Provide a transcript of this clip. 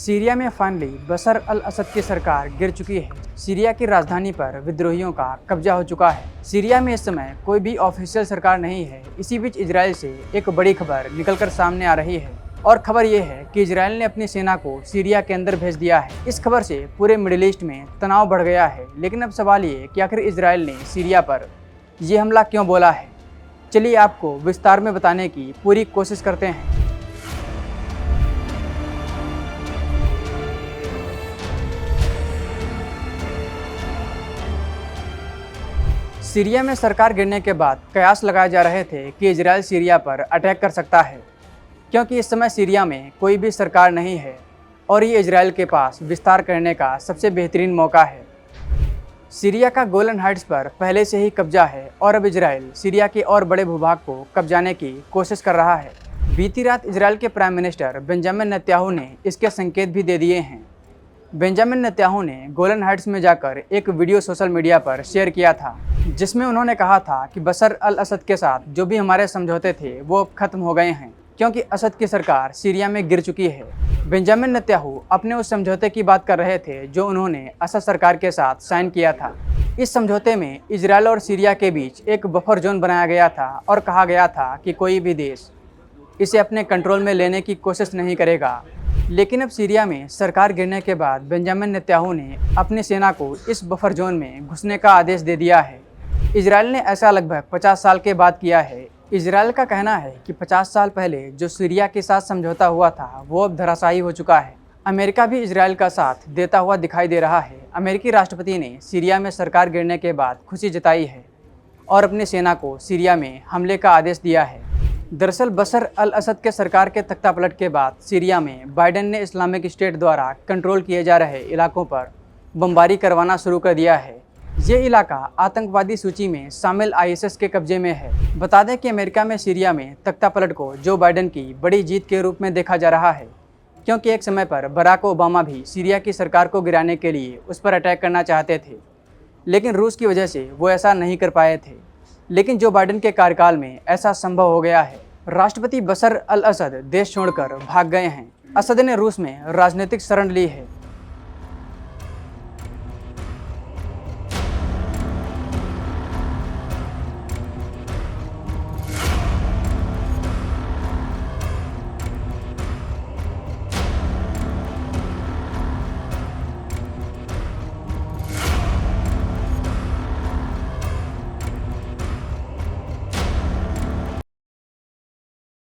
Syria में finally बशर अल असद की सरकार गिर चुकी है। सीरिया की राजधानी पर विद्रोहियों का कब्जा हो चुका है। सीरिया में इस समय कोई भी ऑफिशियल सरकार नहीं है। इसी बीच इजराइल से एक बड़ी खबर निकलकर सामने आ रही है और खबर ये है कि इजराइल ने अपनी सेना को सीरिया के अंदर भेज दिया है। इस खबर से पूरे मिडिल ईस्ट में तनाव बढ़ गया है। लेकिन अब सवाल ये कि आखिर इजराइल ने सीरिया पर यह हमला क्यों बोला है। चलिए आपको विस्तार में बताने की पूरी कोशिश करते हैं। सीरिया में सरकार गिरने के बाद कयास लगाए जा रहे थे कि इजराइल सीरिया पर अटैक कर सकता है, क्योंकि इस समय सीरिया में कोई भी सरकार नहीं है और ये इजराइल के पास विस्तार करने का सबसे बेहतरीन मौका है। सीरिया का गोलन हाइट्स पर पहले से ही कब्जा है और अब इजराइल सीरिया के और बड़े भूभाग को कब्जाने की कोशिश कर रहा है। बीती रात इजराइल के प्राइम मिनिस्टर बेंजामिन नेतन्याहू ने इसके संकेत भी दे दिए हैं। बेंजामिन नेतन्याहू ने गोलन हाइट्स में जाकर एक वीडियो सोशल मीडिया पर शेयर किया था, जिसमें उन्होंने कहा था कि बशर अल असद के साथ जो भी हमारे समझौते थे वो अब खत्म हो गए हैं, क्योंकि असद की सरकार सीरिया में गिर चुकी है। बेंजामिन नेतन्याहू अपने उस समझौते की बात कर रहे थे जो उन्होंने असद सरकार के साथ साइन किया था। इस समझौते में इजराइल और सीरिया के बीच एक बफर जोन बनाया गया था और कहा गया था कि कोई भी देश इसे अपने कंट्रोल में लेने की कोशिश नहीं करेगा। लेकिन अब सीरिया में सरकार गिरने के बाद बेंजामिन नेतन्याहू ने अपनी सेना को इस बफर जोन में घुसने का आदेश दे दिया है। इजराइल ने ऐसा लगभग 50 साल के बाद किया है। इजराइल का कहना है कि 50 साल पहले जो सीरिया के साथ समझौता हुआ था वो अब धराशायी हो चुका है। अमेरिका भी इजराइल का साथ देता हुआ दिखाई दे रहा है। अमेरिकी राष्ट्रपति ने सीरिया में सरकार गिरने के बाद खुशी जताई है और अपनी सेना को सीरिया में हमले का आदेश दिया है। दरअसल बशर अल असद के सरकार के तख्तापलट के बाद सीरिया में बाइडेन ने इस्लामिक स्टेट द्वारा कंट्रोल किए जा रहे इलाकों पर बमबारी करवाना शुरू कर दिया है। ये इलाका आतंकवादी सूची में शामिल आईएसआईएस के कब्जे में है। बता दें कि अमेरिका में सीरिया में तख्तापलट को जो बाइडेन की बड़ी जीत के रूप में देखा जा रहा है, क्योंकि एक समय पर बराक ओबामा भी सीरिया की सरकार को गिराने के लिए उस पर अटैक करना चाहते थे, लेकिन रूस की वजह से वो ऐसा नहीं कर पाए थे। लेकिन जो बाइडेन के कार्यकाल में ऐसा संभव हो गया है। राष्ट्रपति बशर अल असद देश छोड़कर भाग गए हैं। असद ने रूस में राजनीतिक शरण ली है